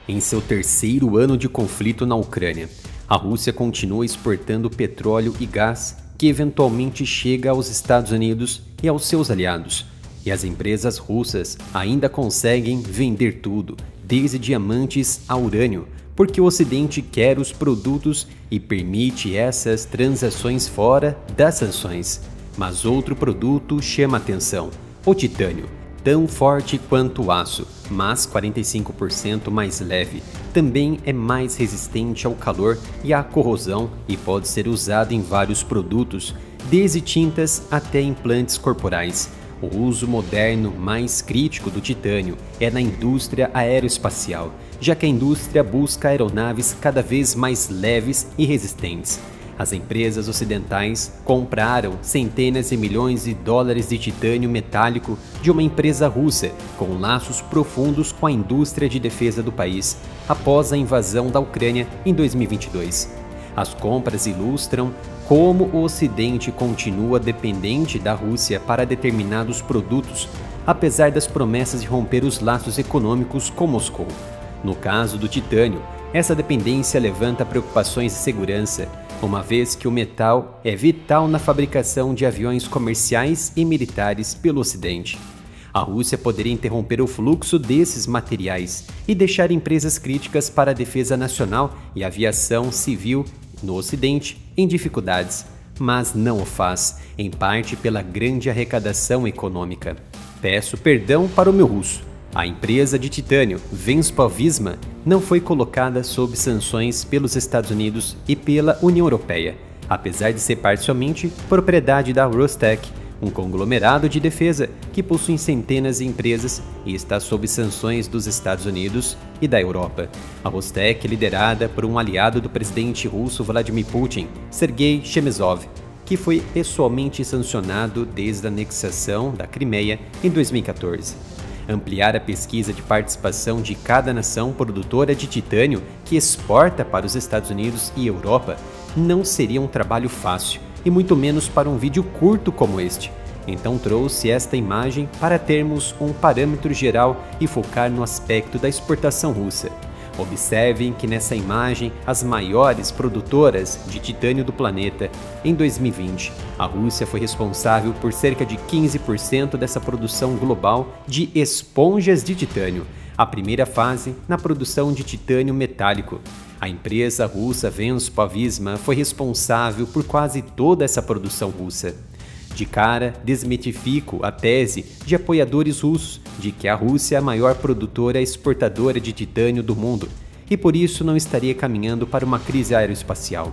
Em seu terceiro ano de conflito na Ucrânia, a Rússia continua exportando petróleo e gás que eventualmente chega aos Estados Unidos e aos seus aliados. E as empresas russas ainda conseguem vender tudo, desde diamantes a urânio, porque o Ocidente quer os produtos e permite essas transações fora das sanções. Mas outro produto chama atenção: o titânio. Tão forte quanto o aço, mas 45% mais leve. Também é mais resistente ao calor e à corrosão e pode ser usado em vários produtos, desde tintas até implantes corporais. O uso moderno mais crítico do titânio é na indústria aeroespacial, já que a indústria busca aeronaves cada vez mais leves e resistentes. As empresas ocidentais compraram centenas de milhões de dólares de titânio metálico de uma empresa russa com laços profundos com a indústria de defesa do país após a invasão da Ucrânia em 2022. As compras ilustram como o Ocidente continua dependente da Rússia para determinados produtos, apesar das promessas de romper os laços econômicos com Moscou. No caso do titânio, essa dependência levanta preocupações de segurança, uma vez que o metal é vital na fabricação de aviões comerciais e militares pelo Ocidente. A Rússia poderia interromper o fluxo desses materiais e deixar empresas críticas para a defesa nacional e aviação civil no Ocidente em dificuldades, mas não o faz, em parte pela grande arrecadação econômica. Peço perdão para o meu russo. A empresa de titânio Venspo-Visma não foi colocada sob sanções pelos Estados Unidos e pela União Europeia, apesar de ser parcialmente propriedade da Rostec, um conglomerado de defesa que possui centenas de empresas e está sob sanções dos Estados Unidos e da Europa. A Rostec é liderada por um aliado do presidente russo Vladimir Putin, Sergei Chemezov, que foi pessoalmente sancionado desde a anexação da Crimeia em 2014. Ampliar a pesquisa de participação de cada nação produtora de titânio que exporta para os Estados Unidos e Europa não seria um trabalho fácil, e muito menos para um vídeo curto como este. Então trouxe esta imagem para termos um parâmetro geral e focar no aspecto da exportação russa. Observem que nessa imagem as maiores produtoras de titânio do planeta. Em 2020, a Rússia foi responsável por cerca de 15% dessa produção global de esponjas de titânio, a primeira fase na produção de titânio metálico. A empresa russa Venspo-Visma foi responsável por quase toda essa produção russa. De cara, desmitifico a tese de apoiadores russos de que a Rússia é a maior produtora e exportadora de titânio do mundo e por isso não estaria caminhando para uma crise aeroespacial.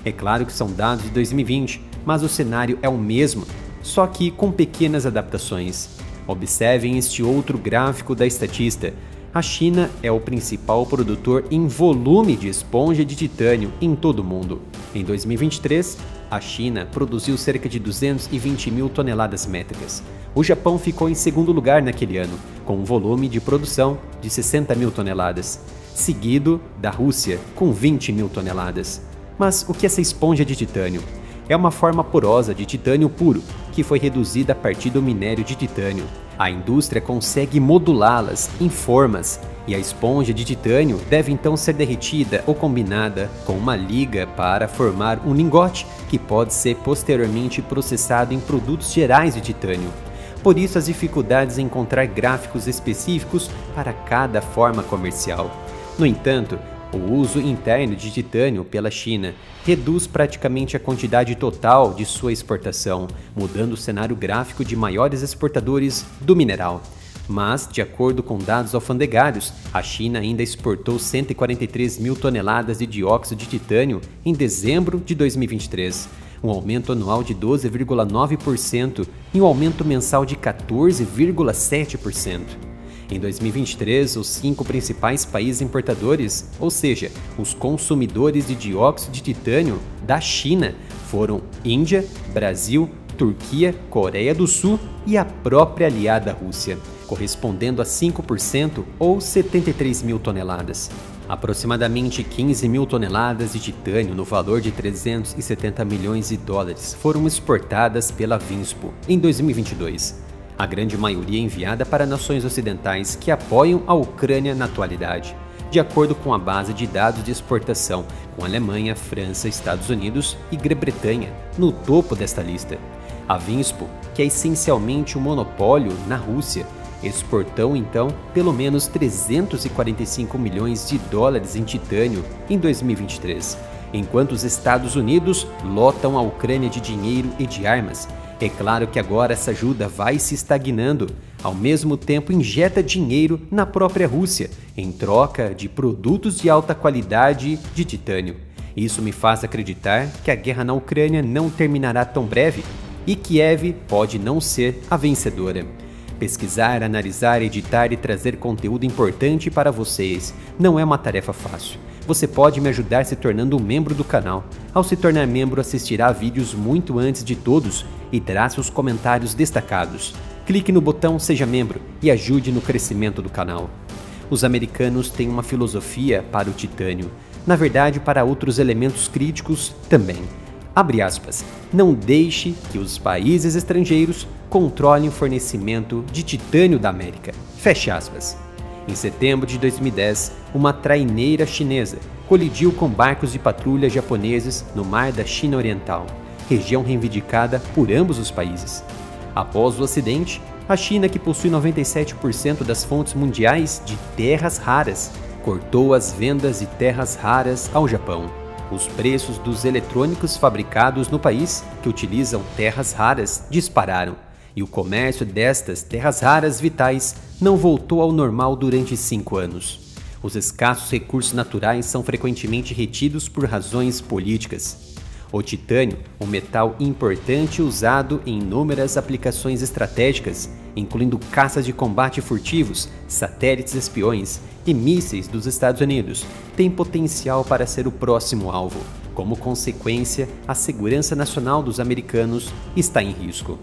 É claro que são dados de 2020, mas o cenário é o mesmo, só que com pequenas adaptações. Observem este outro gráfico da estatista. A China é o principal produtor em volume de esponja de titânio em todo o mundo. Em 2023, a China produziu cerca de 220 mil toneladas métricas. O Japão ficou em segundo lugar naquele ano, com um volume de produção de 60 mil toneladas, seguido da Rússia, com 20 mil toneladas. Mas o que é essa esponja de titânio? É uma forma porosa de titânio puro, que foi reduzida a partir do minério de titânio. A indústria consegue modulá-las em formas, e a esponja de titânio deve então ser derretida ou combinada com uma liga para formar um lingote, que pode ser posteriormente processado em produtos gerais de titânio. Por isso as dificuldades em encontrar gráficos específicos para cada forma comercial. No entanto, o uso interno de titânio pela China reduz praticamente a quantidade total de sua exportação, mudando o cenário gráfico de maiores exportadores do mineral. Mas, de acordo com dados alfandegários, a China ainda exportou 143 mil toneladas de dióxido de titânio em dezembro de 2023, um aumento anual de 12,9% e um aumento mensal de 14,7%. Em 2023, os 5 principais países importadores, ou seja, os consumidores de dióxido de titânio da China, foram Índia, Brasil, Turquia, Coreia do Sul e a própria aliada Rússia, correspondendo a 5% ou 73 mil toneladas. Aproximadamente 15 mil toneladas de titânio no valor de 370 milhões de dólares foram exportadas pela Venspo em 2022. A grande maioria enviada para nações ocidentais que apoiam a Ucrânia na atualidade. de acordo com a base de dados de exportação, com Alemanha, França, Estados Unidos e Grã-Bretanha no topo desta lista. A Vinspo, que é essencialmente um monopólio na Rússia, exportou então pelo menos 345 milhões de dólares em titânio em 2023, enquanto os Estados Unidos lotam a Ucrânia de dinheiro e de armas. É claro que agora essa ajuda vai se estagnando, ao mesmo tempo injeta dinheiro na própria Rússia, em troca de produtos de alta qualidade de titânio. Isso me faz acreditar que a guerra na Ucrânia não terminará tão breve e Kiev pode não ser a vencedora. Pesquisar, analisar, editar e trazer conteúdo importante para vocês não é uma tarefa fácil. Você pode me ajudar se tornando um membro do canal. Ao se tornar membro, assistirá a vídeos muito antes de todos e terá seus comentários destacados. Clique no botão Seja Membro e ajude no crescimento do canal. Os americanos têm uma filosofia para o titânio, na verdade para outros elementos críticos também. Abre aspas, não deixe que os países estrangeiros controlem o fornecimento de titânio da América. Fecha aspas. Em setembro de 2010, uma traineira chinesa colidiu com barcos de patrulha japoneses no mar da China Oriental, região reivindicada por ambos os países. Após o acidente, a China, que possui 97% das fontes mundiais de terras raras, cortou as vendas de terras raras ao Japão. Os preços dos eletrônicos fabricados no país, que utilizam terras raras, dispararam, e o comércio destas terras raras vitais não voltou ao normal durante 5 anos. Os escassos recursos naturais são frequentemente retidos por razões políticas. O titânio, um metal importante usado em inúmeras aplicações estratégicas, incluindo caças de combate furtivos, satélites espiões e mísseis dos Estados Unidos, tem potencial para ser o próximo alvo. Como consequência, a segurança nacional dos americanos está em risco.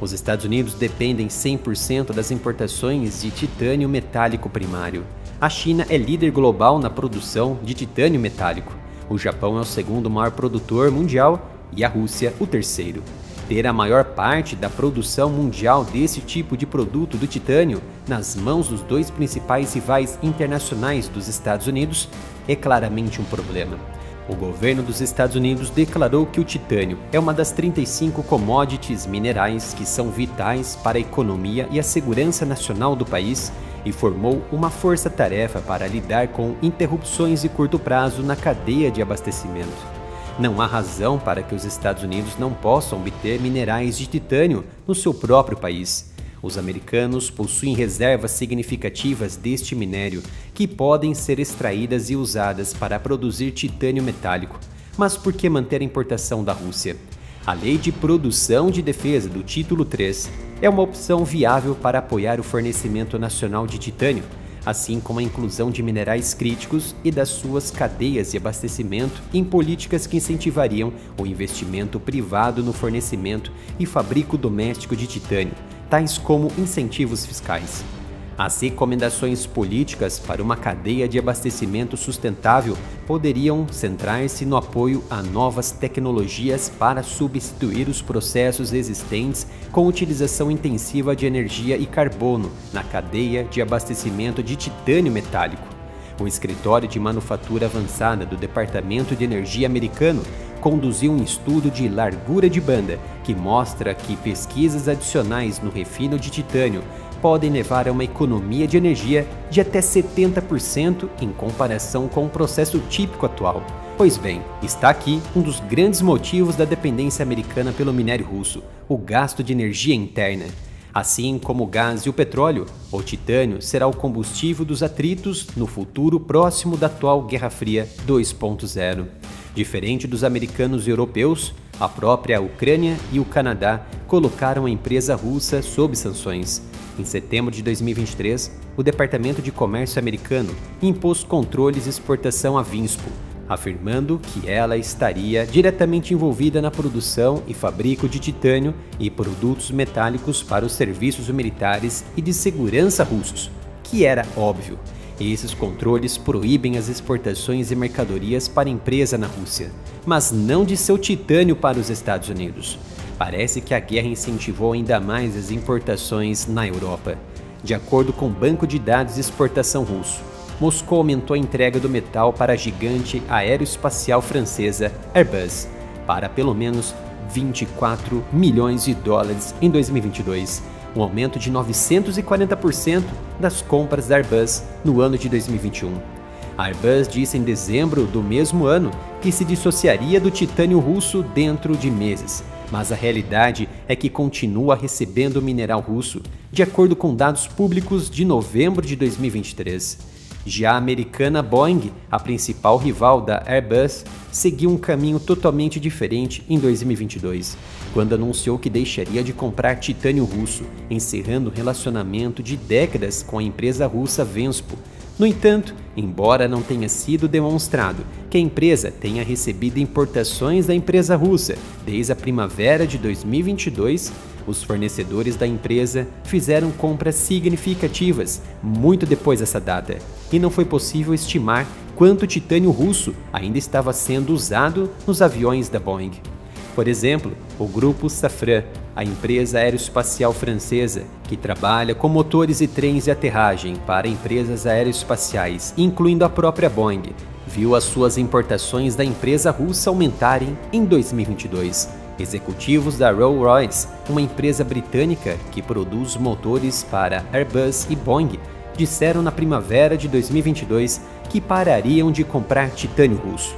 Os Estados Unidos dependem 100% das importações de titânio metálico primário. A China é líder global na produção de titânio metálico. O Japão é o segundo maior produtor mundial e a Rússia o terceiro. Ter a maior parte da produção mundial desse tipo de produto do titânio nas mãos dos dois principais rivais internacionais dos Estados Unidos é claramente um problema. O governo dos Estados Unidos declarou que o titânio é uma das 35 commodities minerais que são vitais para a economia e a segurança nacional do país e formou uma força-tarefa para lidar com interrupções de curto prazo na cadeia de abastecimento. Não há razão para que os Estados Unidos não possam obter minerais de titânio no seu próprio país. Os americanos possuem reservas significativas deste minério que podem ser extraídas e usadas para produzir titânio metálico. Mas por que manter a importação da Rússia? A Lei de Produção de Defesa do Título 3 é uma opção viável para apoiar o fornecimento nacional de titânio, assim como a inclusão de minerais críticos e das suas cadeias de abastecimento em políticas que incentivariam o investimento privado no fornecimento e fabrico doméstico de titânio, tais como incentivos fiscais. As recomendações políticas para uma cadeia de abastecimento sustentável poderiam centrar-se no apoio a novas tecnologias para substituir os processos existentes com utilização intensiva de energia e carbono na cadeia de abastecimento de titânio metálico. O Escritório de Manufatura Avançada do Departamento de Energia americano conduziu um estudo de largura de banda que mostra que pesquisas adicionais no refino de titânio podem levar a uma economia de energia de até 70% em comparação com o processo típico atual. Pois bem, está aqui um dos grandes motivos da dependência americana pelo minério russo, o gasto de energia interna. Assim como o gás e o petróleo, o titânio será o combustível dos atritos no futuro próximo da atual Guerra Fria 2.0. Diferente dos americanos e europeus, a própria Ucrânia e o Canadá colocaram a empresa russa sob sanções. Em setembro de 2023, o Departamento de Comércio americano impôs controles de exportação à Vinspo, afirmando que ela estaria diretamente envolvida na produção e fabrico de titânio e produtos metálicos para os serviços militares e de segurança russos, que era óbvio. Esses controles proíbem as exportações de mercadorias para a empresa na Rússia, mas não de seu titânio para os Estados Unidos. Parece que a guerra incentivou ainda mais as importações na Europa. De acordo com o Banco de Dados de Exportação russo, Moscou aumentou a entrega do metal para a gigante aeroespacial francesa Airbus para pelo menos 24 milhões de dólares em 2022, um aumento de 940% das compras da Airbus no ano de 2021. A Airbus disse em dezembro do mesmo ano que se dissociaria do titânio russo dentro de meses, mas a realidade é que continua recebendo mineral russo, de acordo com dados públicos de novembro de 2023. Já a americana Boeing, a principal rival da Airbus, seguiu um caminho totalmente diferente em 2022, quando anunciou que deixaria de comprar titânio russo, encerrando um relacionamento de décadas com a empresa russa Venspo. No entanto, embora não tenha sido demonstrado que a empresa tenha recebido importações da empresa russa desde a primavera de 2022, os fornecedores da empresa fizeram compras significativas muito depois dessa data, e não foi possível estimar quanto titânio russo ainda estava sendo usado nos aviões da Boeing. Por exemplo, o grupo Safran, a empresa aeroespacial francesa, que trabalha com motores e trens de aterragem para empresas aeroespaciais, incluindo a própria Boeing, viu as suas importações da empresa russa aumentarem em 2022. Executivos da Rolls-Royce, uma empresa britânica que produz motores para Airbus e Boeing, disseram na primavera de 2022 que parariam de comprar titânio russo.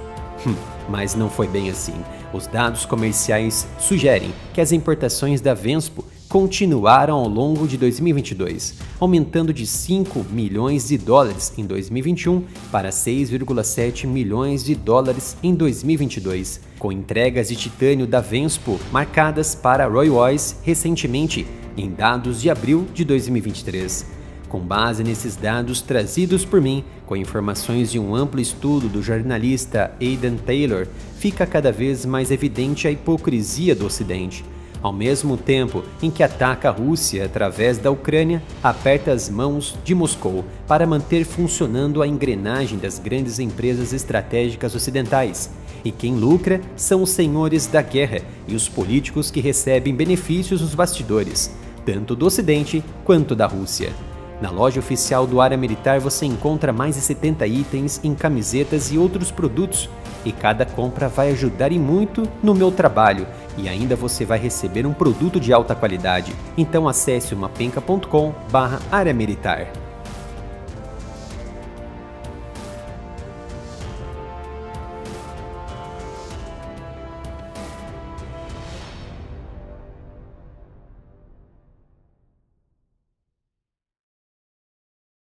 Mas não foi bem assim. Os dados comerciais sugerem que as importações da Venspo continuaram ao longo de 2022, aumentando de 5 milhões de dólares em 2021 para 6,7 milhões de dólares em 2022, com entregas de titânio da Venspo marcadas para a Rolls-Royce recentemente, em dados de abril de 2023. Com base nesses dados trazidos por mim, com informações de um amplo estudo do jornalista Aidan Taylor, fica cada vez mais evidente a hipocrisia do Ocidente. Ao mesmo tempo em que ataca a Rússia através da Ucrânia, aperta as mãos de Moscou para manter funcionando a engrenagem das grandes empresas estratégicas ocidentais. E quem lucra são os senhores da guerra e os políticos que recebem benefícios nos bastidores, tanto do Ocidente quanto da Rússia. Na loja oficial do Área Militar você encontra mais de 70 itens em camisetas e outros produtos, e cada compra vai ajudar e muito no meu trabalho, e ainda você vai receber um produto de alta qualidade. Então acesse o mapenca.com/área militar.